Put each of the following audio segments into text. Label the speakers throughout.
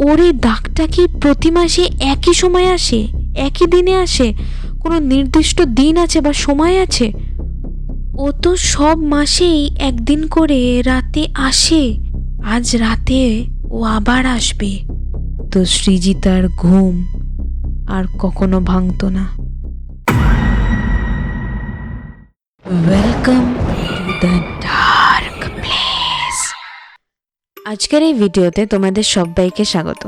Speaker 1: ওর এই দাগটা কি প্রতি মাসে একই সময় আসে, একই দিনে আসে? কোনো নির্দিষ্ট দিন আছে বা সময় আছে? ও তো সব মাসেই একদিন করে রাতে আসে। আজ রাতে ও আবার আসবে। তো সৃজিতার ঘুম আর কখনো ভাঙতো না। Welcome to the dark place. আজকের এই ভিডিওতে তোমাদের সবাইকে স্বাগত।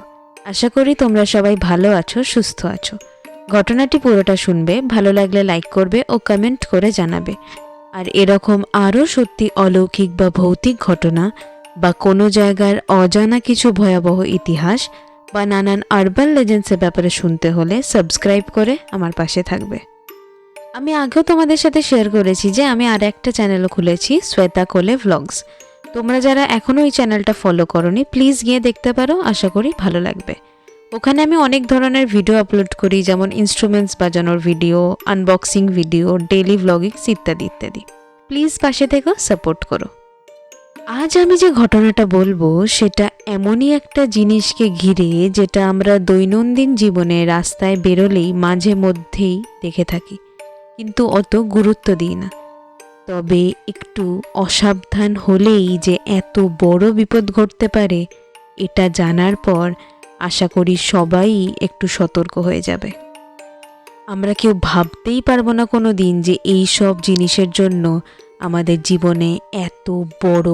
Speaker 1: আশা করি তোমরা সবাই ভালো আছো, সুস্থ আছো। ঘটনাটি পুরোটা শুনবে, ভালো লাগলে লাইক করবে ও কমেন্ট করে জানাবে। আর এরকম আরও সত্যি অলৌকিক বা ভৌতিক ঘটনা বা কোনো জায়গার অজানা কিছু ভয়াবহ ইতিহাস বা নানান আরবান লেজেন্ডসের ব্যাপারে শুনতে হলে সাবস্ক্রাইব করে আমার পাশে থাকবে। আমি আগেও তোমাদের সাথে শেয়ার করেছি যে আমি আর একটা চ্যানেলও খুলেছি, শ্বেতা কোলে ভ্লগস। তোমরা যারা এখনও এই চ্যানেলটা ফলো করোনি, প্লিজ গিয়ে দেখতে পারো, আশা করি ভালো লাগবে। ওখানে আমি অনেক ধরনের ভিডিও আপলোড করি, যেমন ইনস্ট্রুমেন্টস বাজানোর ভিডিও, আনবক্সিং ভিডিও, ডেইলি ভ্লগিংস ইত্যাদি ইত্যাদি। প্লিজ পাশে থেকো, সাপোর্ট করো। আজ আমি যে ঘটনাটা বলবো সেটা এমনই একটা জিনিসকে ঘিরে, যেটা আমরা দৈনন্দিন জীবনে রাস্তায় বেরোলেই মাঝে মধ্যেই দেখে থাকি, কিন্তু অত গুরুত্ব দিই না। তবে একটু অসাবধান হলেই যে এত বড় বিপদ ঘটতে পারে, এটা জানার পর আশা করি সবাই একটু সতর্ক হয়ে যাবে। আমরা কেউ ভাবতেই পারবো না কোনো দিন যে এই সব জিনিসের জন্য আমাদের জীবনে এত বড়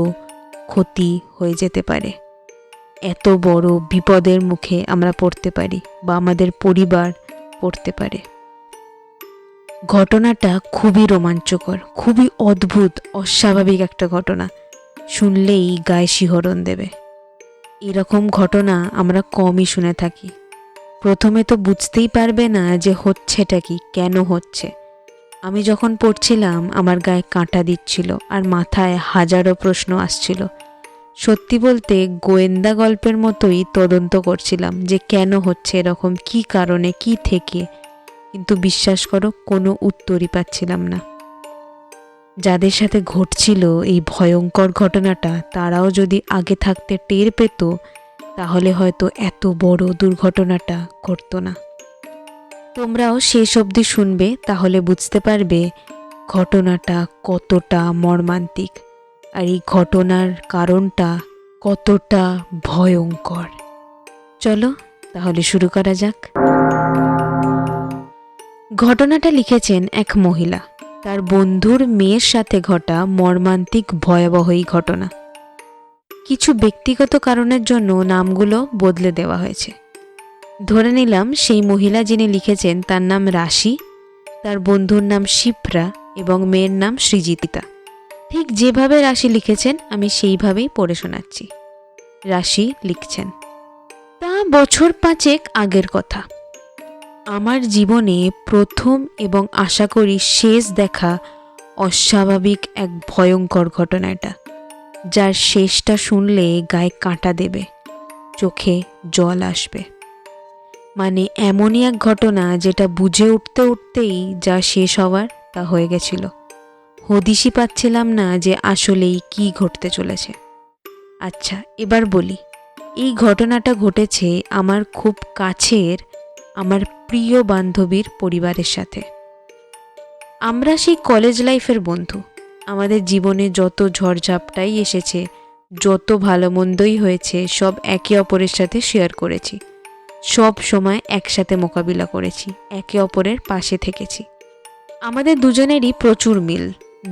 Speaker 1: ক্ষতি হয়ে যেতে পারে, এত বড় বিপদের মুখে আমরা পড়তে পারি বা আমাদের পরিবার পড়তে পারে। ঘটনাটা খুবই রোমাঞ্চকর, খুবই অদ্ভুত, অস্বাভাবিক একটা ঘটনা। শুনলেই গায়ে শিহরণ দেবে। এরকম ঘটনা আমরা কমই শুনে থাকি। প্রথমে তো বুঝতেই পারবে না যে হচ্ছেটা কি, কেন হচ্ছে। আমি যখন পড়ছিলাম আমার গায়ে কাঁটা দিচ্ছিল আর মাথায় হাজারো প্রশ্ন আসছিল। সত্যি বলতে গোয়েন্দা গল্পের মতোই তদন্ত করছিলাম যে কেন হচ্ছে এরকম, কি কারণে, কি থেকে। কিন্তু বিশ্বাস করো, কোনো উত্তরই পাচ্ছিলাম না। যাদের সাথে ঘটছিল এই ভয়ঙ্কর ঘটনাটা, তারাও যদি আগে থাকতে টের পেত, তাহলে হয়তো এত বড় দুর্ঘটনাটা ঘটতো না। তোমরাও শেষ অবধি শুনবে, তাহলে বুঝতে পারবে ঘটনাটা কতটা মর্মান্তিক আর এই ঘটনার কারণটা কতটা ভয়ঙ্কর। চলো তাহলে শুরু করা যাক। ঘটনাটা লিখেছেন এক মহিলা, তার বন্ধুর মেয়ের সাথে ঘটা মর্মান্তিক ভয়াবহ এই ঘটনা। কিছু ব্যক্তিগত কারণের জন্য নামগুলো বদলে দেওয়া হয়েছে। ধরে নিলাম সেই মহিলা যিনি লিখেছেন তার নাম রাশি, তার বন্ধুর নাম শিপ্রা এবং মেয়ের নাম সৃজিতা। ঠিক যেভাবে রাশি লিখেছেন আমি সেইভাবেই পড়ে শোনাচ্ছি। রাশি লিখছেন, তা বছর 5 আগের কথা। আমার জীবনে প্রথম এবং আশা করি শেষ দেখা অস্বাভাবিক এক ভয়ঙ্কর ঘটনা এটা, যার শেষটা শুনলে গায়ে কাঁটা দেবে, চোখে জল আসবে। মানে এমনই এক ঘটনা যেটা বুঝে উঠতে উঠতেই যা শেষ হওয়ার তা হয়ে গেছিল। হদিশই পাচ্ছিলাম না যে আসলেই কি ঘটতে চলেছে। আচ্ছা, এবার বলি, এই ঘটনাটা ঘটেছে আমার খুব কাছের, আমার প্রিয় বান্ধবীর পরিবারের সাথে। আমরা সেই কলেজ লাইফের বন্ধু। আমাদের জীবনে যত ঝড়ঝাপটাই এসেছে, যত ভালো মন্দই হয়েছে, সব একে অপরের সাথে শেয়ার করেছি। সব সময় একসাথে মোকাবিলা করেছি, একে অপরের পাশে থেকেছি। আমাদের দুজনেরই প্রচুর মিল।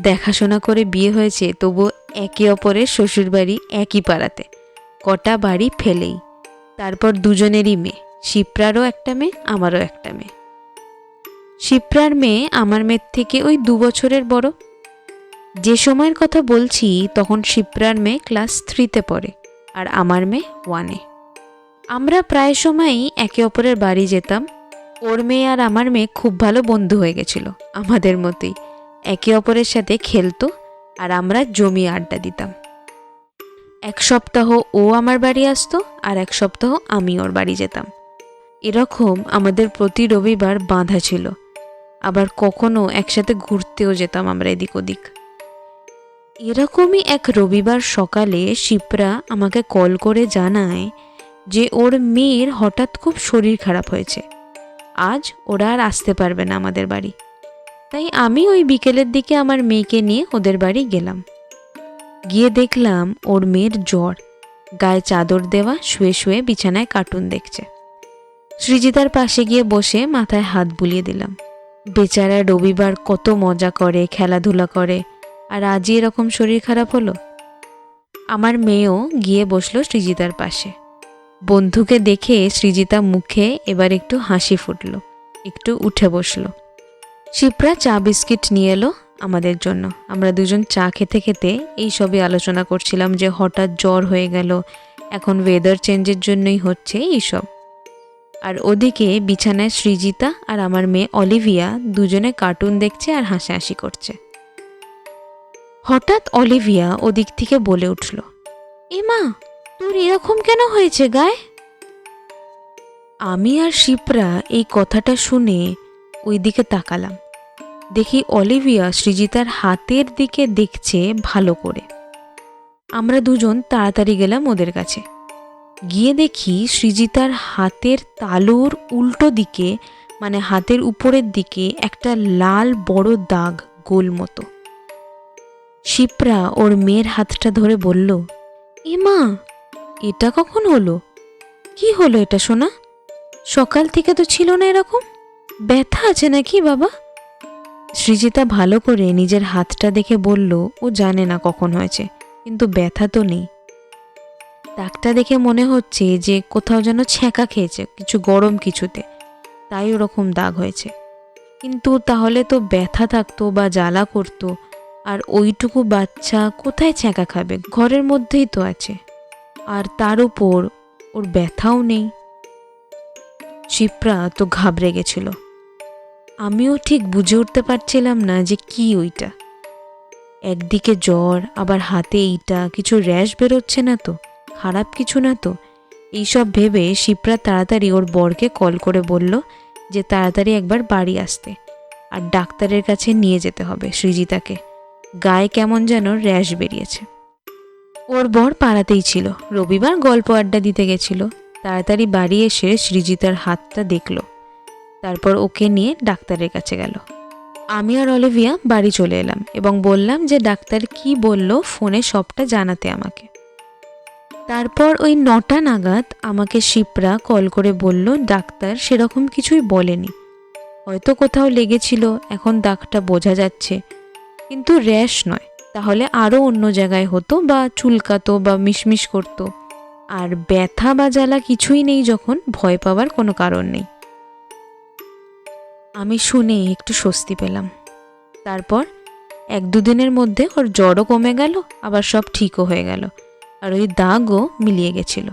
Speaker 1: দেখাশোনা করে বিয়ে হয়েছে, তবুও একে অপরের শ্বশুরবাড়ি একই পাড়াতে, কটা বাড়ি ফেলেই। তারপর দুজনেরই মেয়ে, শিপ্রারও একটা মেয়ে, আমারও একটা মেয়ে। শিপ্রার মেয়ে আমার মেয়ের থেকে ওই 2 বছরের বড়। যে সময়ের কথা বলছি তখন শিপ্রার মেয়ে ক্লাস 3-তে পড়ে আর আমার মেয়ে 1-এ। আমরা প্রায় সময়ই একে অপরের বাড়ি যেতাম। ওর মেয়ে আর আমার মেয়ে খুব ভালো বন্ধু হয়ে গেছিল, আমাদের মতোই একে অপরের সাথে খেলতো আর আমরা জমিয়ে আড্ডা দিতাম। এক সপ্তাহ ও আমার বাড়ি আসতো আর এক সপ্তাহ আমি ওর বাড়ি যেতাম। এরকম আমাদের প্রতি রবিবার বাঁধা ছিল। আবার কখনো একসাথে ঘুরতেও যেতাম আমরা এদিক ওদিক। এরকমই এক রবিবার সকালে শিপ্রা আমাকে কল করে জানায় যে ওর মেয়ের হঠাৎ খুব শরীর খারাপ হয়েছে, আজ ওরা আর আসতে পারবে না আমাদের বাড়ি। তাই আমি ওই বিকেলের দিকে আমার মেয়েকে নিয়ে ওদের বাড়ি গেলাম। গিয়ে দেখলাম ওর মেয়ের জ্বর, গায়ে চাদর দেওয়া, শুয়ে শুয়ে বিছানায় কার্টুন দেখছে। সৃজিতার পাশে গিয়ে বসে মাথায় হাত বুলিয়ে দিলাম। বেচারা রবিবার কত মজা করে, খেলাধুলা করে, আর আজই এরকম শরীর খারাপ হলো। আমার মেয়েও গিয়ে বসলো সৃজিতার পাশে। বন্ধুকে দেখে সৃজিতা মুখে এবার একটু হাসি ফুটল, একটু উঠে বসলো। শিপ্রা চা বিস্কিট নিয়ে এলো আমাদের জন্য। আমরা দুজন চা খেতে খেতে এই সবই আলোচনা করছিলাম যে হঠাৎ জ্বর হয়ে গেল, এখন ওয়েদার চেঞ্জের জন্যই হচ্ছে এইসব। আর ওদিকে বিছানায় সৃজিতা আর আমার মেয়ে অলিভিয়া দুজনে কার্টুন দেখছে আর হাসাহাসি করছে। হঠাৎ অলিভিয়া ওদিক থেকে বলে উঠল, এ মা, তোর এরকম কেন হয়েছে গায়ে? আমি আর শিপ্রা এই কথাটা শুনে ওই দিকে তাকালাম। দেখি অলিভিয়া সৃজিতার হাতের দিকে দেখছে ভালো করে। আমরা দুজন তাড়াতাড়ি গেলাম ওদের কাছে। গিয়ে দেখি সৃজিতার হাতের তালুর উল্টো দিকে, মানে হাতের উপরের দিকে একটা লাল বড় দাগ, গোল মতো। শিপ্রা ওর মেয়ের হাতটা ধরে বলল, এ মা, এটা কখন হলো? কি হলো এটা সোনা? সকাল থেকে তো ছিল না এরকম। ব্যথা আছে নাকি বাবা? সৃজিতা ভালো করে নিজের হাতটা দেখে বলল, ও জানে না কখন হয়েছে, কিন্তু ব্যথা তো নেই। দাগটা দেখে মনে হচ্ছে যে কোথাও যেন ছ্যাঁকা খেয়েছে কিছু গরম কিছুতে, তাই ওরকম দাগ হয়েছে। কিন্তু তাহলে তো ব্যথা থাকতো বা জ্বালা করতো, আর ওইটুকু বাচ্চা কোথায় ছ্যাঁকা খাবে? ঘরের মধ্যেই তো আছে, আর তার উপর ওর ব্যথাও নেই। শিপ্রা তো ঘাবড়ে গেছিল। আমিও ঠিক বুঝে উঠতে পারছিলাম না যে কি ওইটা। একদিকে জ্বর, আবার হাতে এইটা, কিছু র্যাশ বেরোচ্ছে না তো, খারাপ কিছু না তো? এইসব ভেবে শিপ্রা তাড়াতাড়ি ওর বরকে কল করে বলল যে তাড়াতাড়ি একবার বাড়ি আসতে, আর ডাক্তারের কাছে নিয়ে যেতে হবে সৃজিতাকে, গায়ে কেমন যেন র্যাশ বেরিয়েছে। ওর বর পাড়াতেই ছিল, রবিবার গল্প আড্ডা দিতে গেছিল। তাড়াতাড়ি বাড়ি এসে সৃজিতার হাতটা দেখলো, তারপর ওকে নিয়ে ডাক্তারের কাছে গেল। আমি আর অলিভিয়া বাড়ি চলে এলাম এবং বললাম যে ডাক্তার কি বলল ফোনে সবটা জানাতে আমাকে। তারপর ওই 9টা নাগাদ আমাকে শিপ্রা কল করে বলল ডাক্তার সেরকম কিছুই বলেনি, হয়তো কোথাও লেগেছিল, এখন দাগটা বোঝা যাচ্ছে, কিন্তু র্যাশ নয়, তাহলে আরও অন্য জায়গায় হতো বা চুলকাতো বা মিশমিশ করতো। আর ব্যথা বা জ্বালা কিছুই নেই যখন, ভয় পাওয়ার কোনো কারণ নেই। আমি শুনে একটু স্বস্তি পেলাম। তারপর 1-2 দিনের মধ্যে ওর জ্বরও কমে গেল, আবার সব ঠিকও হয়ে গেল, আর ওই দাগও মিলিয়ে গেছিল।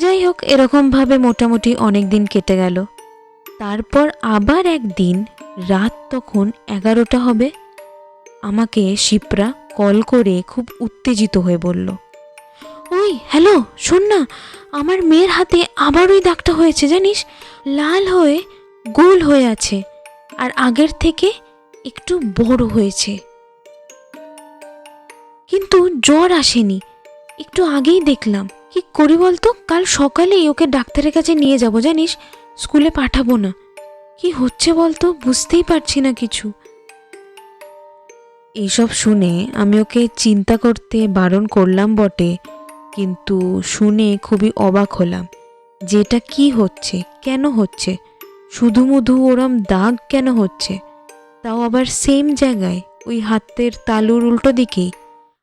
Speaker 1: যাই হোক, এরকমভাবে মোটামুটি অনেক দিন কেটে গেল। তারপর আবার একদিন রাত তখন 11টা হবে, আমাকে শিপ্রা কল করে খুব উত্তেজিত হয়ে বলল, ওই হ্যালো, শোন না, আমার মেয়ের হাতে আবার ওই দাগটা হয়েছে জানিস, লাল হয়ে গোল হয়ে আছে, আর আগের থেকে একটু বড় হয়েছে, কিন্তু জ্বর আসেনি, একটু আগেই দেখলাম। কি করি বলতো? কাল সকালেই ওকে ডাক্তারের কাছে নিয়ে যাব জানিস, স্কুলে পাঠাবো না। কি হচ্ছে বলতো, বুঝতেই পারছি না কিছু। এইসব শুনে আমি ওকে চিন্তা করতে বারণ করলাম বটে, কিন্তু শুনে খুবই অবাক হলাম যে এটা কি হচ্ছে, কেন হচ্ছে, শুধু মুধু ওরম দাগ কেন হচ্ছে, তাও আবার সেম জায়গায়, ওই হাতের তালুর উল্টো দিকেই,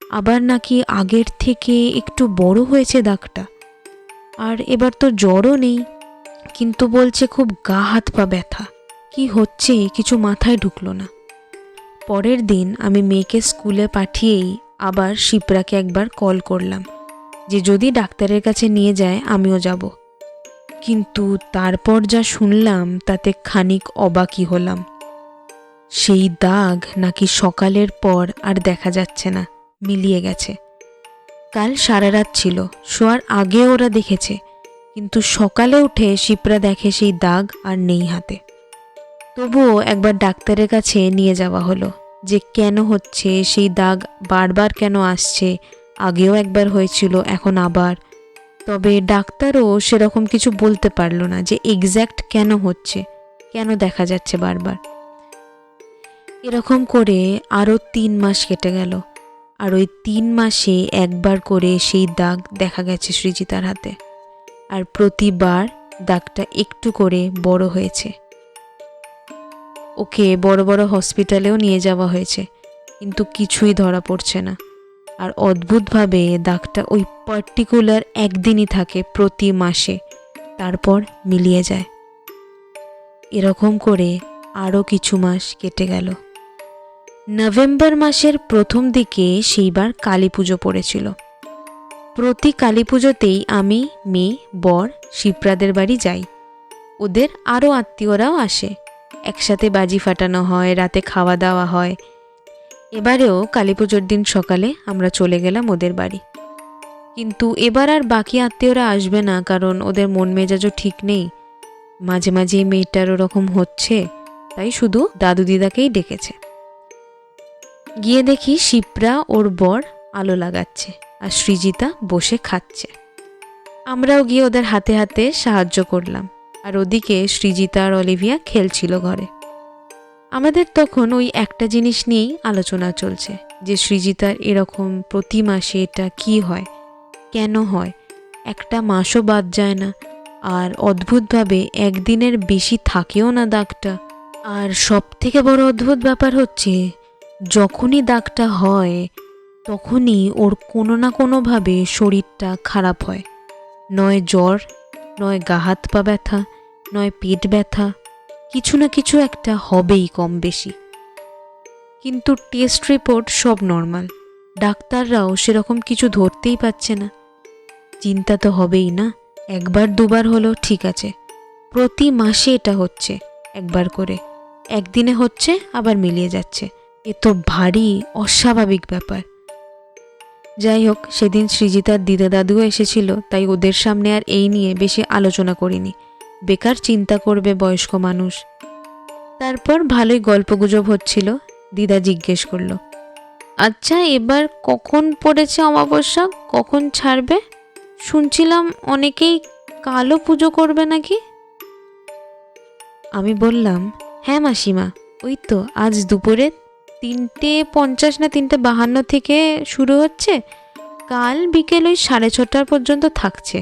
Speaker 1: আবার নাকি আগের থেকে একটু বড় হয়েছে দাগটা। আর এবার তো জ্বরও নেই, কিন্তু বলছে খুব গা হাত পা ব্যথা। কি হচ্ছে কিছু মাথায় ঢুকলো না। পরের দিন আমি মেয়েকে স্কুলে পাঠিয়েই আবার শিপ্রাকে একবার কল করলাম যে যদি ডাক্তারের কাছে নিয়ে যায় আমিও যাব। কিন্তু তারপর যা শুনলাম তাতে খানিক অবাকই হলাম। সেই দাগ নাকি সকালের পর আর দেখা যাচ্ছে না, মিলিয়ে গেছে। কাল সারা রাত ছিল, শোয়ার আগে ওরা দেখেছে, কিন্তু সকালে উঠে শিপ্রা দেখে সেই দাগ আর নেই হাতে। তবুও একবার ডাক্তারের কাছে নিয়ে যাওয়া হলো যে কেন হচ্ছে, সেই দাগ বারবার কেন আসছে, আগেও একবার হয়েছিল এখন আবার। তবে ডাক্তারও সেরকম কিছু বলতে পারলো না যে এক্স্যাক্ট কেন হচ্ছে, কেন দেখা যাচ্ছে বারবার। এরকম করে আরও 3 মাস কেটে গেল, আর ওই 3 মাসে একবার করে সেই দাগ দেখা গেছে সৃজিতার হাতে, আর প্রতিবার দাগটা একটু করে বড় হয়েছে। ওকে বড় বড় হসপিটালেও নিয়ে যাওয়া হয়েছে, কিন্তু কিছুই ধরা পড়ছে না। আর অদ্ভুতভাবে দাগটা ওই পার্টিকুলার একদিনই থাকে প্রতি মাসে, তারপর মিলিয়ে যায়। এরকম করে আরও কিছু মাস কেটে গেল। নভেম্বর মাসের প্রথম দিকে সেইবার কালী পুজো পড়েছিল। প্রতি কালী পুজোতেই আমি, মেয়ে, বর শিপ্রাদের বাড়ি যাই। ওদের আরও আত্মীয়রাও আসে, একসাথে বাজি ফাটানো হয়, রাতে খাওয়া দাওয়া হয়। এবারেও কালী পুজোর দিন সকালে আমরা চলে গেলাম ওদের বাড়ি। কিন্তু এবার আর বাকি আত্মীয়রা আসবে না, কারণ ওদের মন মেজাজও ঠিক নেই। মাঝে মাঝে এই মেয়েটার ওরকম হচ্ছে, তাই শুধু দাদু দিদাকেই ডেকেছে। গিয়ে দেখি শিপ্রা ওর বর আলো লাগাচ্ছে আর সৃজিতা বসে খাচ্ছে। আমরাও গিয়ে ওদের হাতে হাতে সাহায্য করলাম, আর ওদিকে সৃজিতা আর অলিভিয়া খেলছিল ঘরে। আমাদের তখন ওই একটা জিনিস নিয়েই আলোচনা চলছে যে সৃজিতার এরকম প্রতি মাসে এটা কি হয়, কেন হয়, একটা মাসও বাদ যায় না, আর অদ্ভুতভাবে একদিনের বেশি থাকেও না দাগটা। আর সব থেকে বড় অদ্ভুত ব্যাপার হচ্ছে, যখনই দাগটা হয় তখনই ওর কোনো না কোনোভাবে শরীরটা খারাপ হয়। নয় জ্বর, নয় গা হাত পা ব্যথা, নয় পেট ব্যথা, কিছু না কিছু একটা হবেই কম বেশি। কিন্তু টেস্ট রিপোর্ট সব নর্মাল, ডাক্তাররাও সেরকম কিছু ধরতেই পারছে না। চিন্তা তো হবেই না, একবার দুবার হলো ঠিক আছে, প্রতি মাসে এটা হচ্ছে একবার করে, একদিনে হচ্ছে আবার মিলিয়ে যাচ্ছে। এ তো ভারী অস্বাভাবিক ব্যাপার। যাই হোক, সেদিন সৃজিতার দিদা দাদুও এসেছিল, তাই ওদের সামনে আর এই নিয়ে বেশি আলোচনা করিনি, বেকার চিন্তা করবে বয়স্ক মানুষ। তারপর ভালোই গল্পগুজব হচ্ছিল। দিদা জিজ্ঞেস করলো, আচ্ছা এবার কখন পড়েছে অমাবস্যা, কখন ছাড়বে? শুনছিলাম অনেকেই কালো পুজো করবে নাকি। আমি বললাম, হ্যাঁ মাসিমা, ওই তো আজ দুপুরে 3:50 না 3:52 থেকে শুরু হচ্ছে, কাল বিকেল ওই 6:30 পর্যন্ত থাকছে।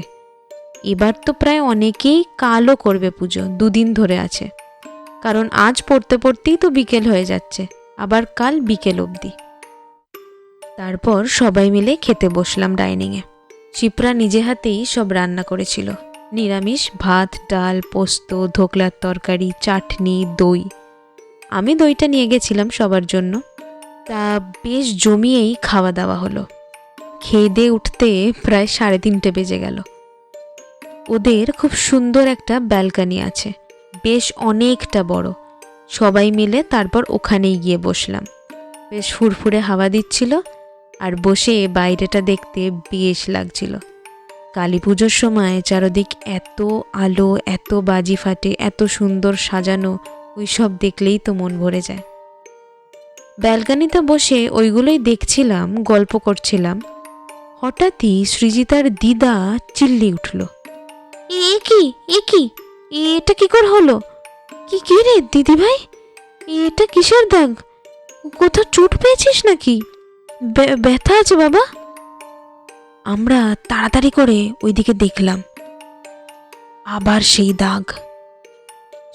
Speaker 1: এবার তো প্রায় অনেকেই কালও করবে পুজো, 2 দিন ধরে আছে, কারণ আজ পড়তে পড়তেই তো বিকেল হয়ে যাচ্ছে, আবার কাল বিকেল অবধি। তারপর সবাই মিলে খেতে বসলাম ডাইনিংয়ে। শিপ্রা নিজে হাতেই সব রান্না করেছিল, নিরামিষ ভাত, ডাল, পোস্ত, ধোকলার তরকারি, চাটনি, দই। আমি দইটা নিয়ে গেছিলাম সবার জন্য। তা বেশ জমিয়েই খাওয়া দাওয়া হলো। খেয়ে দিয়ে উঠতে প্রায় 3:30 বেজে গেল। ওদের খুব সুন্দর একটা ব্যালকনি আছে, বেশ অনেকটা বড়। সবাই মিলে তারপর ওখানেই গিয়ে বসলাম। বেশ ফুরফুরে হাওয়া দিচ্ছিল, আর বসে বাইরেটা দেখতে বেশ লাগছিল। কালী পুজোর সময় চারদিক এত আলো, এত বাজি ফাটে, এত সুন্দর সাজানো, ওই সব দেখলেই তো মন ভরে যায়। ব্যালকনিতে বসে ওইগুলোই দেখছিলাম, গল্প করছিলাম। হঠাৎই সৃজিতার দিদা চিল্লি উঠল, এ কি, এ কি, এটা কি করে হলো? কি কি রে দিদি ভাই, এটা কিসের দাগ? কোথাও চোট পেয়েছিস নাকি? ব্যথা আছে বাবা? আমরা তাড়াতাড়ি করে ওইদিকে দেখলাম, আবার সেই দাগ।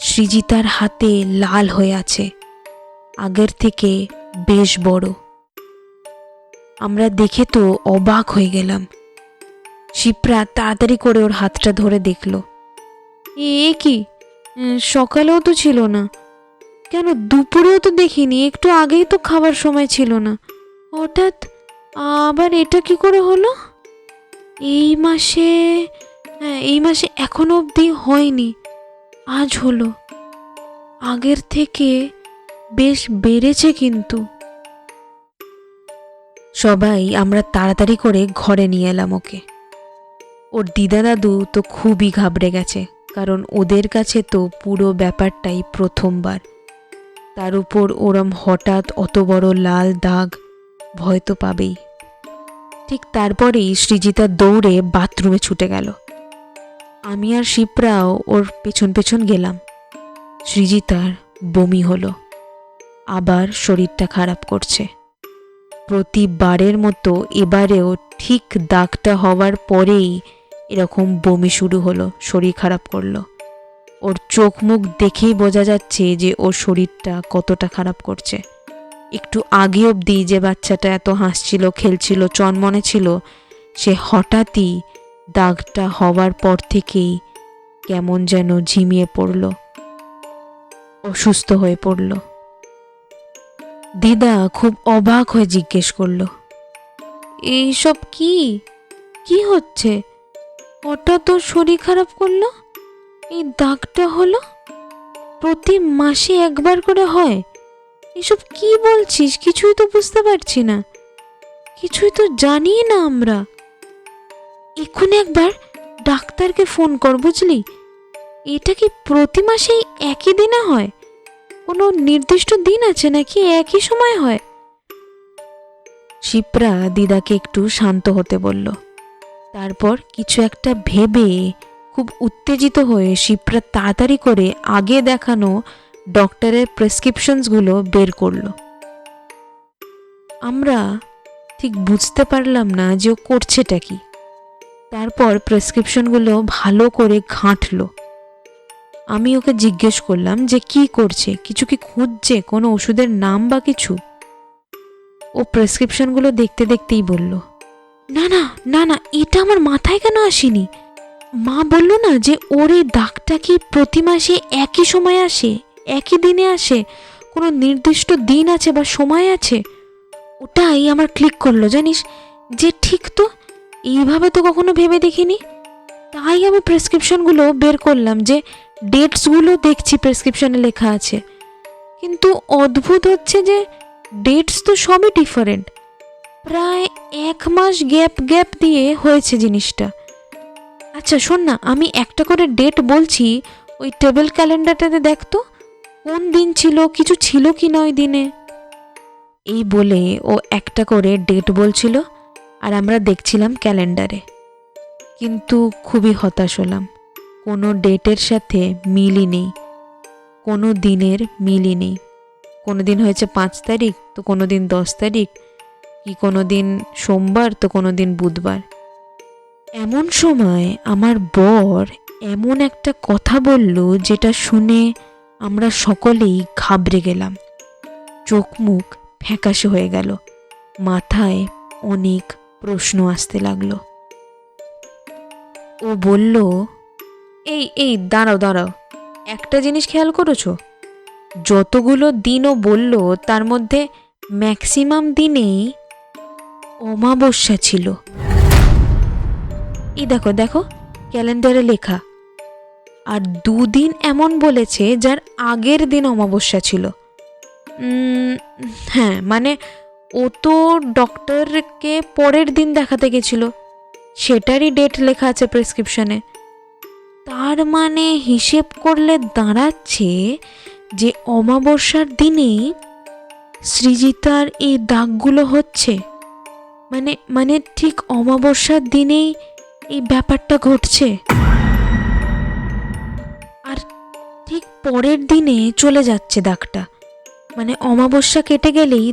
Speaker 1: সৃজিতার হাতে লাল হয়ে আছে, আগের থেকে বেশ বড়। আমরা দেখে তো অবাক হয়ে গেলাম। শিপ্রা তাড়াতাড়ি করে ওর হাতটা ধরে দেখলো, এ কি, সকালেও তো ছিল না, কেন দুপুরেও তো দেখিনি, একটু আগেই তো খাবার সময় ছিল না, হঠাৎ আবার এটা কি করে হলো? এই মাসে, হ্যাঁ এই মাসে এখনো অবধি হয়নি, আজ হলো। আগের থেকে বেশ বেড়েছে কিন্তু। সবাই আমরা তাড়াতাড়ি করে ঘরে নিয়ে এলাম ওকে। ওর দিদা দাদু তো খুবই ঘাবড়ে গেছে, কারণ ওদের কাছে তো পুরো ব্যাপারটাই প্রথমবার। তার উপর ওরম হঠাৎ অত বড় লাল দাগ, ভয় তো পাবেই। ঠিক তারপরেই সৃজিতা দৌড়ে বাথরুমে ছুটে গেল। আমি আর শিপ্রাও ওর পেছন পেছন গেলাম। সৃজিতার বমি হলো, আবার শরীরটা খারাপ করছে। প্রতিবারের মতো এবারেও ঠিক দাগটা হওয়ার পরেই এরকম বমি শুরু হলো, শরীর খারাপ করলো। ওর চোখ মুখ দেখেই বোঝা যাচ্ছে যে ওর শরীরটা কতটা খারাপ করছে। একটু আগে অবধি যে বাচ্চাটা এত হাসছিল, খেলছিল, চনমনে ছিল, সে হঠাৎই দাগটা হওয়ার পর থেকেই কেমন যেন ঝিমিয়ে পড়ল, অসুস্থ হয়ে পড়ল। দিদা খুব অবাক হয়ে জিজ্ঞেস করলো, এইসব কি কি হচ্ছে? হঠাৎ তোর শরীর খারাপ করলো, এই দাগটা হলো, প্রতি মাসে একবার করে হয়? এসব কি বলছিস? কিছুই তো বুঝতে পারছি না, কিছুই তো জানি না আমরা। এক্ষুনি একবার ডাক্তারকে ফোন কর, বুঝলি? এটা কি প্রতি মাসেই একই দিনে হয়? কোনো নির্দিষ্ট দিন আছে নাকি একই সময় হয়? শিপ্রা দিদাকে একটু শান্ত হতে বলল। তারপর কিছু একটা ভেবে খুব উত্তেজিত হয়ে শিপ্রা তাড়াতাড়ি করে আগে দেখানো ডক্টরের প্রেসক্রিপশনসগুলো বের করলো। আমরা ঠিক বুঝতে পারলাম না যে ও করছেটা কি। তারপর প্রেসক্রিপশনগুলো ভালো করে ঘাঁটলো। আমি ওকে জিজ্ঞেস করলাম যে কি করছে, কিছু কি খুঁজছে, কোনো ওষুধের নাম বা কিছু? ও প্রেসক্রিপশনগুলো দেখতে দেখতেই বলল, না না না না, এটা আমার মাথায় কেন আসেনি। মা বলল না যে ওর এই দাগটা কি প্রতি মাসে একই সময় আসে, একই দিনে আসে, কোনো নির্দিষ্ট দিন আছে বা সময় আছে। ওটাই আমার ক্লিক করলো, জানিস, যে ঠিক তো, এইভাবে তো কখনো ভেবে দেখিনি। তাই আমি প্রেসক্রিপশনগুলো বের করলাম, যে ডেটসগুলো দেখছি প্রেসক্রিপশনে লেখা আছে, কিন্তু অদ্ভুত হচ্ছে যে ডেটস তো সবই ডিফারেন্ট। প্রায় 1 মাস গ্যাপ গ্যাপ দিয়ে হয়েছে জিনিসটা। আচ্ছা শোন না, আমি একটা করে ডেট বলছি, ওই টেবিল ক্যালেন্ডারটাতে দেখতো কোন দিন ছিল, কিছু ছিল কি না ওই দিনে। এই বলে ও একটা করে ডেট বলছিল, আর আমরা দেখছিলাম ক্যালেন্ডারে। কিন্তু খুবই হতাশ হলাম, কোনো ডেটের সাথে মিলই নেই, কোনো দিনের মিলই নেই। কোনো দিন হয়েছে 5 তারিখ, তো কোনো দিন 10 তারিখ, কি কোনো দিন সোমবার, তো কোনো দিন বুধবার। এমন সময় আমার বর এমন একটা কথা বলল, যেটা শুনে আমরা সকলেই ঘাবড়ে গেলাম। চোখ মুখ ফ্যাকাশে হয়ে গেল, মাথায় অনেক প্রশ্ন আসতে লাগলো। ও বলল, এই এই দাঁড়াও দাঁড়াও, একটা জিনিস খেয়াল করেছো? যতগুলো দিনও বলল তার মধ্যে ম্যাক্সিমাম দিনেই অমাবস্যা ছিল। এই দেখো দেখো, ক্যালেন্ডারে লেখা। আর 2 দিন এমন বলেছে যার আগের দিন অমাবস্যা ছিল। হ্যাঁ, মানে ও তো ডক্টরকে পরের দিন দেখাতে গেছিল, সেটারই ডেট লেখা আছে প্রেসক্রিপশনে। তার মানে হিসেব করলে দাঁড়াচ্ছে যে অমাবস্যার দিনেই সৃজিতার এই দাগগুলো হচ্ছে। মানে মানে ঠিক অমাবস্যার দিনেই এই ব্যাপারটা ঘটছে, আর ঠিক পরের দিনে চলে যাচ্ছে দাগটা। মানে অমাবস্যা কেটে গেলেই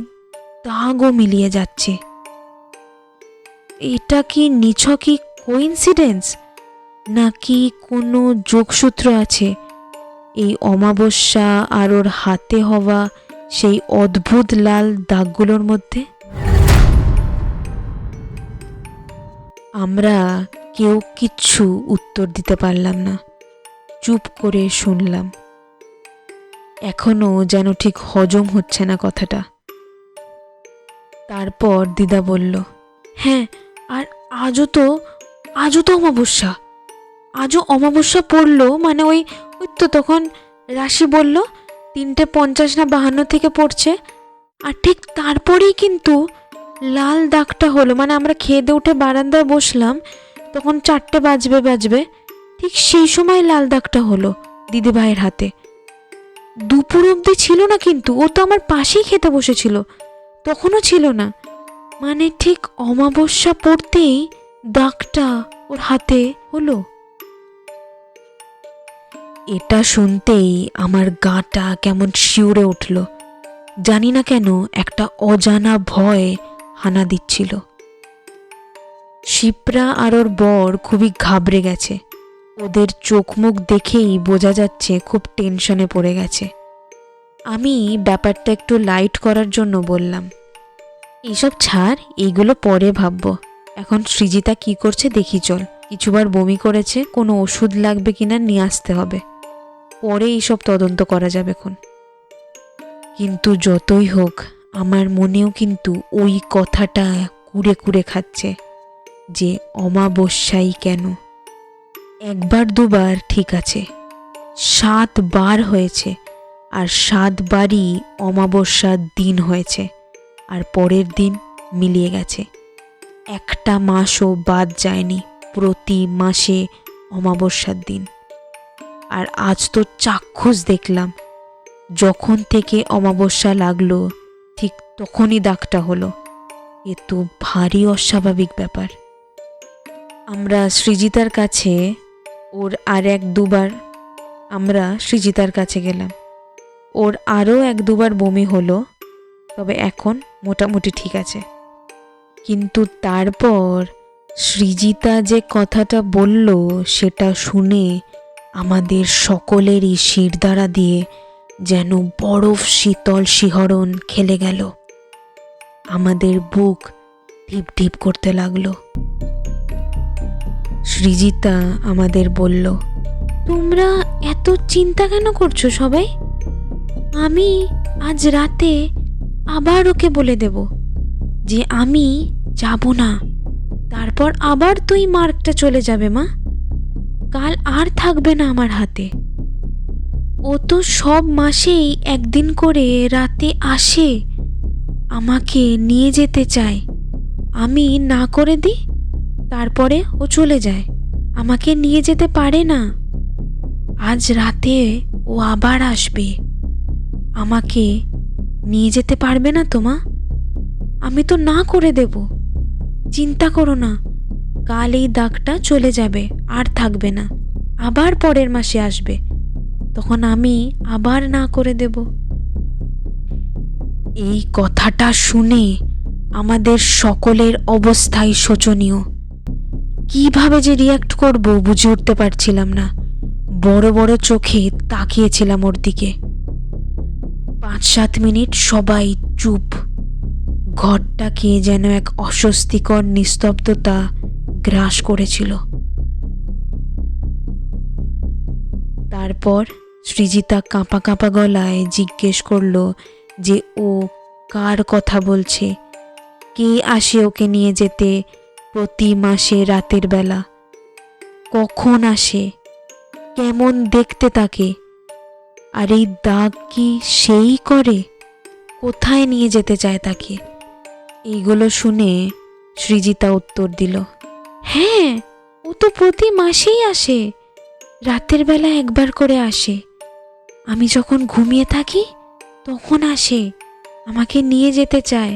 Speaker 1: দাগও মিলিয়ে যাচ্ছে। এটা কি নিছকই কোইন্সিডেন্স, নাকি কোনো যোগসূত্র আছে এই অমাবস্যা আর ওর হাতে হওয়া সেই অদ্ভুত লাল দাগগুলোর মধ্যে? আমরা কেউ কিচ্ছু উত্তর দিতে পারলাম না, চুপ করে শুনলাম। এখনো যেন ঠিক হজম হচ্ছে না কথাটা। তারপর দিদা বলল, হ্যাঁ, আর আজও তো অমাবস্যা, আজও অমাবস্যা পড়লো। মানে ওই ওই তো তখন রাশি বলল 3:50 না 52 থেকে পড়ছে, আর ঠিক তারপরেই কিন্তু লাল দাগটা হলো। মানে আমরা খেয়ে উঠে বারান্দায় বসলাম, তখন 4টে বাজবে, ঠিক সেই সময় লাল দাগটা হলো দিদিভাইয়ের হাতে। দুপুর অবধি ছিল না, কিন্তু ও তো আমার পাশেই খেতে বসেছিল, তখনও ছিল না। মানে ঠিক অমাবস্যা পড়তেই দাগটা ওর হাতে হলো। এটা শুনতেই আমার গাটা কেমন শিউরে উঠল। জানি না কেন একটা অজানা ভয় হানা দিচ্ছিল। শিপ্রা আর ওর বর খুবই ঘাবড়ে গেছে। ওদের চোখ মুখ দেখেই বোঝা যাচ্ছে খুব টেনশনে পড়ে গেছে। আমি ব্যাপারটা একটু লাইট করার জন্য বললাম, এইসব ছাড়, এইগুলো পরে ভাববো। এখন সৃজিতা কি করছে দেখি চল। কিছুবার বমি করেছে, কোনো ওষুধ লাগবে কিনা নিয়ে আসতে হবে, পরে এইসব তদন্ত করা যাবে এখন। কিন্তু যতই হোক আমার মনেও কিন্তু ওই কথাটা কুড়ে কুড়ে খাচ্ছে যে অমাবস্যাই কেন। একবার দুবার ঠিক আছে, 7 বার হয়েছে, আর 7 বারই অমাবস্যার দিন হয়েছে, আর পরের দিন মিলিয়ে গেছে। একটা মাসও বাদ যায়নি, প্রতি মাসে অমাবস্যার দিন। আর আজ তো চাক্ষুষ দেখলাম, যখন থেকে অমাবস্যা লাগলো ঠিক তখনই দাগটা হলো। এ তো ভারী অস্বাভাবিক ব্যাপার। আমরা সৃজিতার কাছে সৃজিতার কাছে গেলাম। ওর আরও 1-2 বার বমি হলো, তবে এখন মোটামুটি ঠিক আছে। কিন্তু তারপর সৃজিতা যে কথাটা বলল সেটা শুনে আমাদের সকলেরই শিরদাঁড়া দিয়ে যেন বরফ শীতল শিহরণ খেলে গেল। আমাদের বুক ঢিপ ঢিপ করতে লাগলো। সৃজিতা আমাদের বলল, তোমরা এত চিন্তা কেন করছো সবাই? আমি আজ রাতে আবার ওকে বলে দেব যে আমি যাব না, তারপর আবার তুই মার্কটা চলে যাবে মা, কাল আর থাকবে না আমার হাতে। ও তো সব মাসেই একদিন করে রাতে আসে, আমাকে নিয়ে যেতে চায়। আমি না করে দিই, তারপরে ও চলে যায়, আমাকে নিয়ে যেতে পারে না। আজ রাতে ও আবার আসবে, আমাকে নিয়ে যেতে পারবে না তো মা? আমি তো না করে দেব, চিন্তা করো না, কাল এই দাগটা চলে যাবে, আর থাকবে না, আবার পরের মাসে আসবে, তখন আমি আবার না করে দেব। এই কথাটা শুনে আমাদের সকলের অবস্থাই শোচনীয়। কিভাবে যে রিয়াক্ট করব বুঝে উঠতে পারছিলাম না। বড় বড় চোখে তাকিয়েছিলাম ওর দিকে। 5-7 মিনিট সবাই চুপ। ঘরটাকে যেন এক অস্বস্তিকর নিস্তব্ধতা গ্রাস করেছিল। তারপর সৃজিতা কাঁপা কাঁপা গলায় জিজ্ঞেস করলো যে ও কার কথা বলছে, কে আসে ওকে নিয়ে যেতে প্রতি মাসে রাতের বেলা, কখন আসে, কেমন দেখতে তাকে, আর এই দাগ কি সেই করে, কোথায় নিয়ে যেতে চায় তাকে। এইগুলো শুনে সৃজিতা উত্তর দিল, হ্যাঁ, ও তো প্রতি মাসেই আসে, রাতের বেলা একবার করে আসে, আমি যখন ঘুমিয়ে থাকি তখন আসে, আমাকে নিয়ে যেতে চায়।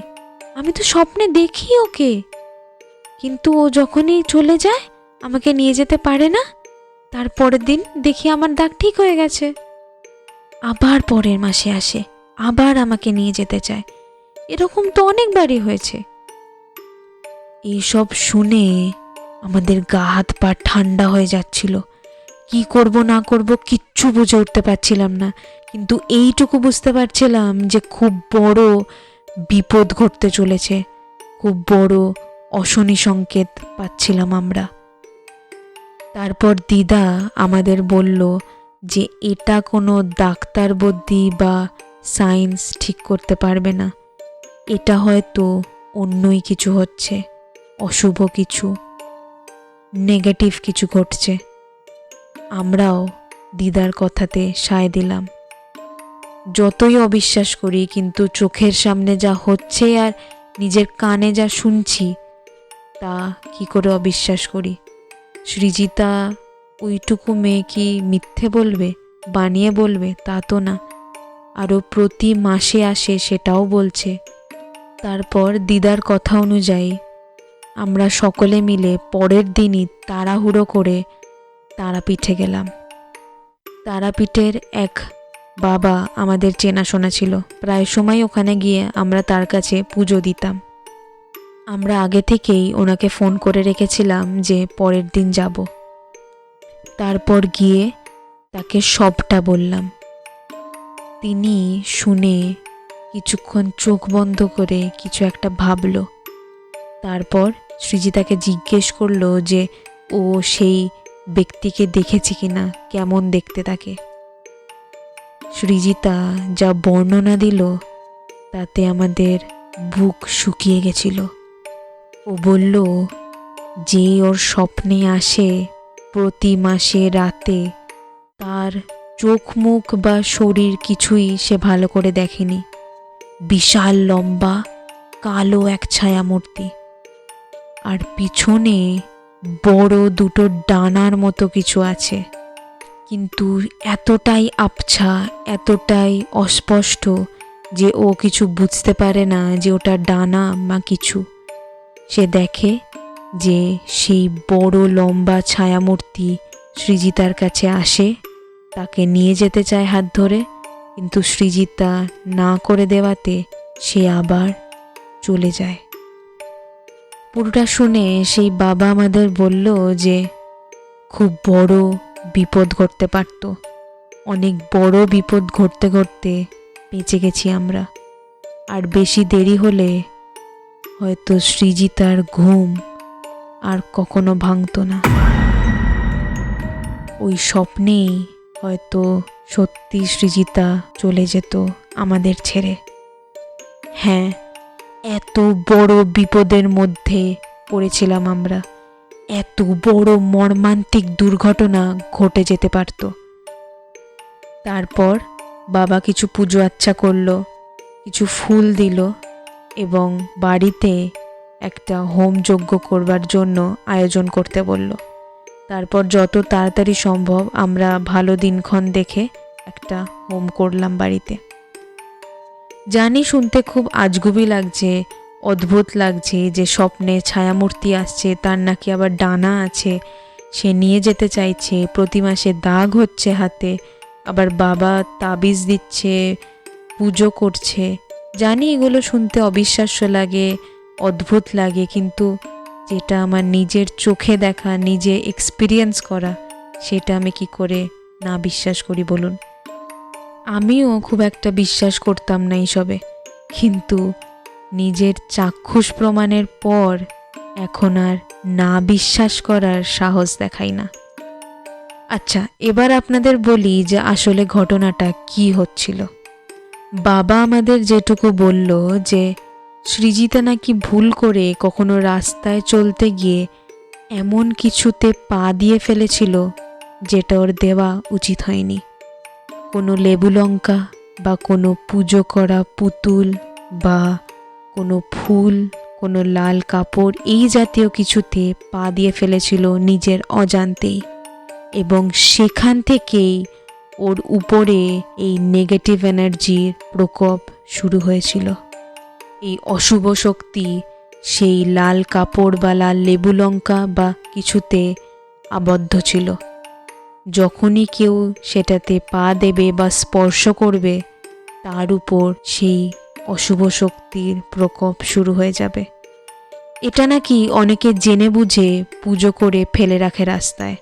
Speaker 1: আমি তো স্বপ্নে দেখি ওকে, কিন্তু ও যখনই চলে যায় আমাকে নিয়ে যেতে পারে না, তারপরের দিন দেখি আমার দাগ ঠিক হয়ে গেছে, আবার পরের মাসে আসে, আবার আমাকে নিয়ে যেতে চায়। এরকম তো অনেকবারই হয়েছে। এইসব শুনে আমাদের গা হাত পা ঠান্ডা হয়ে যাচ্ছিল। কি করব না করব কিচ্ছু বুঝে উঠতে পারছিলাম না, কিন্তু এইটুকু বুঝতে পারছিলাম যে খুব বড় বিপদ ঘটতে চলেছে, খুব বড় অশনি সংকেত পাচ্ছিলাম আমরা। তারপর দিদা আমাদের বলল যে এটা কোনো ডাক্তার বুদ্ধি বা সায়েন্স ঠিক করতে পারবে না, এটা হয়তো অন্যই কিছু হচ্ছে, অশুভ কিছু, নেগেটিভ কিছু ঘটছে। আমরাও দিদার কথাতে সায় দিলাম। যতই অবিশ্বাস করি, কিন্তু চোখের সামনে যা হচ্ছে আর নিজের কানে যা শুনছি তা কি করে অবিশ্বাস করি। সৃজিতা ওইটুকু মেয়ে কি মিথ্যে বলবে, বানিয়ে বলবে? তা তো না। আরও প্রতি মাসে আসে সেটাও বলছে। তারপর দিদার কথা অনুযায়ী আমরা সকলে মিলে পরের দিনই তাড়াহুড়ো করে তারাপীঠে গেলাম। তারাপীঠের এক বাবা আমাদের চেনাশোনা ছিল, প্রায় সময় ওখানে গিয়ে আমরা তার কাছে পুজো দিতাম। আমরা আগে থেকেই ওনাকে ফোন করে রেখেছিলাম যে পরের দিন যাব। তারপর গিয়ে তাকে সবটা বললাম। তিনি শুনে কিছুক্ষণ চোখ বন্ধ করে কিছু একটা ভাবলো। তারপর সৃজিতাকে জিজ্ঞেস করলো যে ও সেই ব্যক্তিকে দেখেছে কিনা, কেমন দেখতে তাকে। সৃজিতা যা বর্ণনা দিল তাতে আমাদের বুক শুকিয়ে গেছিল। ও বলল যে ওর স্বপ্নে আসে প্রতি মাসে রাতে, তার চোখ মুখ বা শরীর কিছুই সে ভালো করে দেখেনি। বিশাল লম্বা কালো এক ছায়ামূর্তি, আর পিছনে বড় দুটো ডানার মতো কিছু আছে, কিন্তু এতটাই আবছা, এতটাই অস্পষ্ট যে ও কিছু বুঝতে পারে না যে ওটা ডানা বা কিছু। সে দেখে যে সেই বড় লম্বা ছায়ামূর্তি সৃজিতার কাছে আসে, তাকে নিয়ে যেতে চায় হাত ধরে, কিন্তু সৃজিতা না করে দেওয়াতে সে আবার চলে যায়। পুরোটা শুনে সেই বাবা আমাদের বলল যে খুব বড় বিপদ ঘটতে পারত, অনেক বড় বিপদ ঘটতে ঘটতে বেঁচে গেছি আমরা, আর বেশি দেরি হলে হয়তো সৃজিতার ঘুম আর কখনো ভাঙতো না। ওই স্বপ্নেই হয়তো সত্যি সৃজিতা চলে যেত আমাদের ছেড়ে। হ্যাঁ, এত বড় বিপদের মধ্যে পড়েছিলাম আমরা, এত বড় মর্মান্তিক দুর্ঘটনা ঘটে যেতে পারত। তারপর বাবা কিছু পুজো আচ্ছা করলো, কিছু ফুল দিল এবং বাড়িতে একটা হোম যজ্ঞ করবার জন্য আয়োজন করতে বলল। তারপর যত তাড়াতাড়ি সম্ভব আমরা ভালো দিনক্ষণ দেখে একটা হোম করলাম বাড়িতে। জানি শুনতে খুব আজগুবি লাগছে, অদ্ভুত লাগছে যে স্বপ্নে ছায়ামূর্তি আসছে, তার নাকি আবার ডানা আছে, সে নিয়ে যেতে চাইছে, প্রতি মাসে দাগ হচ্ছে হাতে, আবার বাবা তাবিজ দিচ্ছে, পুজো করছে। জানি এগুলো শুনতে অবিশ্বাস্য লাগে, অদ্ভুত লাগে, কিন্তু যেটা আমার নিজের চোখে দেখা, নিজে এক্সপিরিয়েন্স করা, সেটা আমি কি করে না বিশ্বাস করি বলুন। আমিও খুব একটা বিশ্বাস করতাম না এইসবে, কিন্তু নিজের চাক্ষুষ প্রমাণের পর এখন আর না বিশ্বাস করার সাহস দেখাই না। আচ্ছা, এবার আপনাদের বলি যে আসলে ঘটনাটা কি হচ্ছিল। বাবা আমাদের যেটুকু বলল যে সৃজিতা নাকি ভুল করে কখনো রাস্তায় চলতে গিয়ে এমন কিছুতে পা দিয়ে ফেলেছিল যেটা ওর দেওয়া উচিত হয়নি। কোনো লেবু লঙ্কা বা কোনো পুজো করা পুতুল বা কোনো ফুল, কোনো লাল কাপড়, এই জাতীয় কিছুতে পা দিয়ে ফেলেছিল নিজের অজান্তেই, এবং সেখান থেকেই ওর উপরে এই নেগেটিভ এনার্জির প্রকোপ শুরু হয়েছিল। এই অশুভ শক্তি সেই লাল কাপড় বা লাল লেবু লঙ্কা বা কিছুতে আবদ্ধ ছিল। যখনই কেউ সেটাতে পা দেবে বা স্পর্শ করবে, তার উপর সেই অশুভ শক্তির প্রকোপ শুরু হয়ে যাবে। এটা নাকি অনেকে জেনে বুঝে পুজো করে ফেলে রাখে রাস্তায়।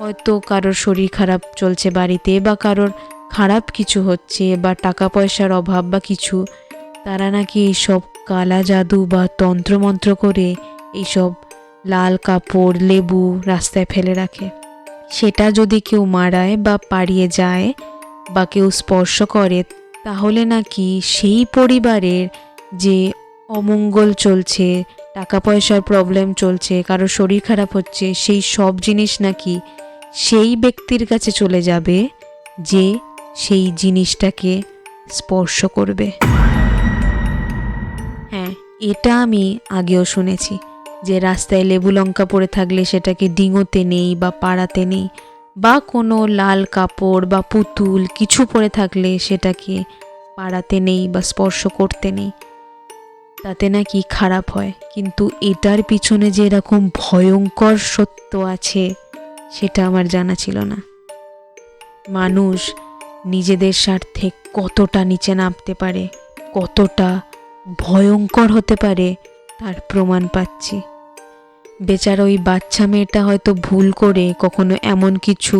Speaker 1: হয়তো কারোর শরীর খারাপ চলছে বাড়িতে, বা কারোর খারাপ কিছু হচ্ছে, বা টাকা পয়সার অভাব বা কিছু, তারা নাকি এইসব কালা জাদু বা তন্ত্রমন্ত্র করে এইসব লাল কাপড়, লেবু রাস্তায় ফেলে রাখে। সেটা যদি কেউ মারায় বা পাড়িয়ে যায় বা কেউ স্পর্শ করে, তাহলে নাকি সেই পরিবারের যে অমঙ্গল চলছে, টাকা পয়সার প্রবলেম চলছে, কারো শরীর খারাপ হচ্ছে, সেই সব জিনিস নাকি সেই ব্যক্তির কাছে চলে যাবে যে সেই জিনিসটাকে স্পর্শ করবে। হ্যাঁ, এটা আমি আগেও শুনেছি যে রাস্তায় লেবু লঙ্কা পড়ে থাকলে সেটাকে ডিঙোতে নেই বা পাড়াতে নেই, বা কোনো লাল কাপড় বা পুতুল কিছু পরে থাকলে সেটাকে পাড়াতে নেই বা স্পর্শ করতে নেই। তাতে নাকি খারাপ হয়, কিন্তু এটার পিছনে যে এরকম ভয়ঙ্কর সত্য আছে সেটা আমার জানা ছিল না। মানুষ নিজেদের স্বার্থে কতটা নিচে নামতে পারে, কতটা ভয়ঙ্কর হতে পারে তার প্রমাণ পাচ্ছি। বেচারা ওই বাচ্চা মেয়েটা হয়তো ভুল করে কখনো এমন কিছু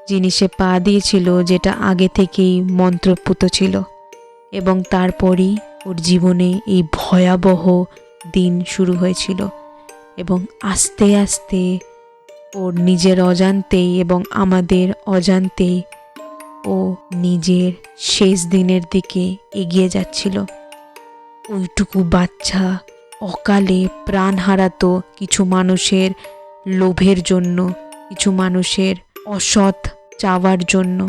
Speaker 1: জিনিসে পা দিয়েছিল যেটা আগে থেকেই মন্ত্রপুত ছিল, এবং তারপরই ওর জীবনে এই ভয়াবহ দিন শুরু হয়েছিল। এবং আস্তে আস্তে ওর নিজের অজান্তেই এবং আমাদের অজান্তেই ও নিজের শেষ দিনের দিকে এগিয়ে যাচ্ছিল। ওইটুকু বাচ্চা অকালে প্রাণ হারাতো কিছু মানুষের লোভের জন্য, কিছু মানুষের অসৎ চাওয়ার জন্য।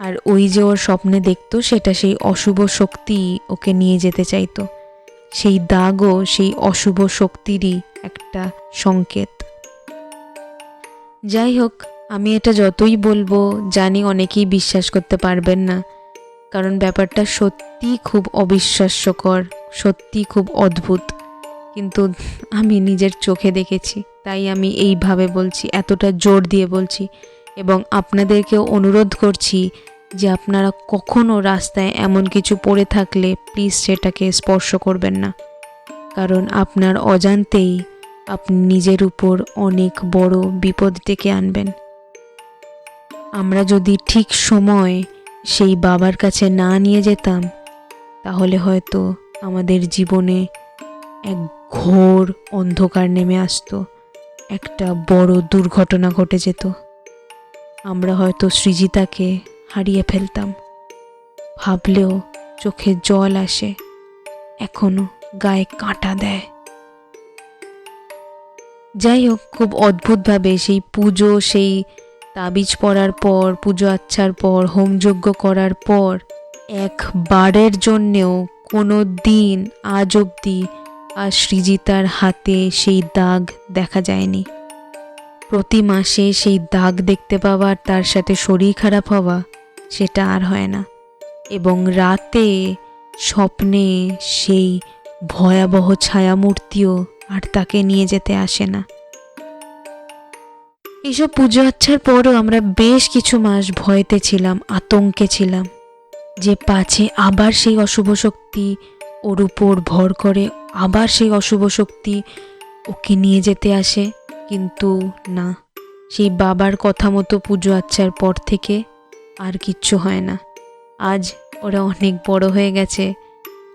Speaker 1: আর ওই যে ওর স্বপ্নে দেখতো সেটা সেই অশুভ শক্তি ওকে নিয়ে যেতে চাইতো। সেই দাগও সেই অশুভ শক্তিরই একটা সংকেত। যাই হোক, আমি এটা যতই বলবো জানি অনেকেই বিশ্বাস করতে পারবেন না, কারণ ব্যাপারটা সত্যি খুব অবিশ্বাস্যকর, সত্যি খুব অদ্ভুত, কিন্তু আমি নিজের চোখে দেখেছি তাই আমি এইভাবে বলছি, এতটা জোর দিয়ে বলছি। এবং আপনাদেরকেও অনুরোধ করছি যে আপনারা কখনো রাস্তায় এমন কিছু পড়ে থাকলে প্লিজ সেটাকে স্পর্শ করবেন না, কারণ আপনার অজান্তেই আপনি নিজের উপর অনেক বড় বিপদ ডেকে আনবেন। আমরা যদি ঠিক সময় সেই বাবার কাছে না নিয়ে যেতাম তাহলে হয়তো আমাদের জীবনে এক ঘোর অন্ধকার নেমে আসতো, একটা বড় দুর্ঘটনা ঘটে যেত। আমরা হয়তো সৃজিতাকে হারিয়ে ফেলতাম। ভাবলেও চোখে জল আসে, এখনো গায়ে কাঁটা দেয়। যাই হোক, খুব অদ্ভুতভাবে সেই পুজো, সেই তাবিজ পড়ার পর, পুজো আচ্ছার পর, হোমযজ্ঞ করার পর একবারের জন্যেও কোনো দিন আজ অবধি আর সৃজিতার হাতে সেই দাগ দেখা যায়নি। প্রতি মাসে সেই দাগ দেখতে পাওয়ার, তার সাথে শরীর খারাপ হওয়া, সেটা আর হয় না। এবং রাতে স্বপ্নে সেই ভয়াবহ ছায়ামূর্তিও আর তাকে নিয়ে যেতে আসে না। এইসব পুজো আচ্ছার পরও আমরা বেশ কিছু মাস ভয়তে ছিলাম, আতঙ্কে ছিলাম যে পাছে আবার সেই অশুভ শক্তি ওর উপর ভর করে, আবার সেই অশুভ শক্তি ওকে নিয়ে যেতে আসে। কিন্তু না, সেই বাবার কথা মতো পুজো আচ্ছার পর থেকে আর কিচ্ছু হয় না। আজ ওরা অনেক বড় হয়ে গেছে,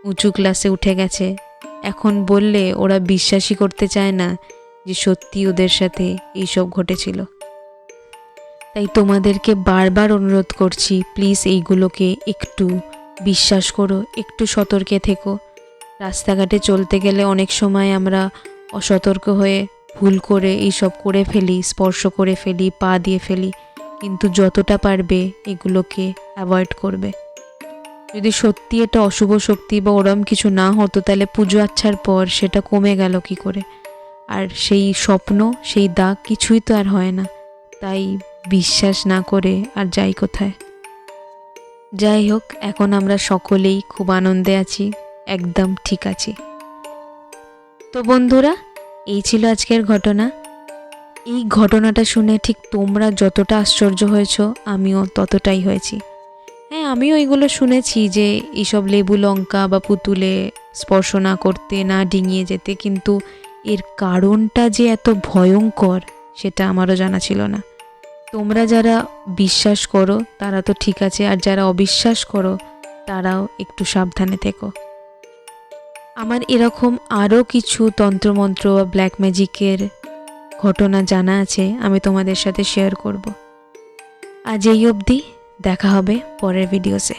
Speaker 1: উঁচু ক্লাসে উঠে গেছে। এখন বললে ওরা বিশ্বাসই করতে চায় না যে সত্যি ওদের সাথে এইসব ঘটেছিল। তাই তোমাদেরকে বারবার অনুরোধ করছি, প্লিজ এইগুলোকে একটু বিশ্বাস করো, একটু সতর্কে থেকো। রাস্তাঘাটে চলতে গেলে অনেক সময় আমরা অসতর্ক হয়ে ভুল করে এইসব করে ফেলি, স্পর্শ করে ফেলি, পা দিয়ে ফেলি, কিন্তু যতটা পারবে এগুলোকে অ্যাভয়েড করবে। যদি সত্যি এটা অশুভ শক্তি বা ওরম কিছু না হতো তাহলে পুজো আচ্ছার পর সেটা কমে গেল কি করে? আর সেই স্বপ্ন, সেই দাগ কিছুই তো আর হয় না। তাই বিশ্বাস না করে আর যাই কোথায়। যাই হোক, এখন আমরা সকলেই খুব আনন্দে আছি, একদম ঠিক আছি। তো বন্ধুরা, এই ছিল আজকের ঘটনা। এই ঘটনাটা শুনে ঠিক তোমরা যতটা আশ্চর্য হয়েছ আমিও ততটাই হয়েছি। হ্যাঁ, আমিও এগুলো শুনেছি যে এইসব লেবু লঙ্কা বা পুতুলে স্পর্শ না করতে, না ডিঙিয়ে যেতে, কিন্তু এর কারণটা যে এত ভয়ঙ্কর সেটা আমারও জানা ছিল না। তোমরা যারা বিশ্বাস করো তারা তো ঠিক আছে, আর যারা অবিশ্বাস করো তারাও একটু সাবধানে থেকো। আমার এরকম আরও কিছু তন্ত্রমন্ত্র বা ব্ল্যাক ম্যাজিকের ঘটনা জানা আছে, আমি তোমাদের সাথে শেয়ার করব। আজ এই অবধি, দেখা হবে পরের ভিডিওতে।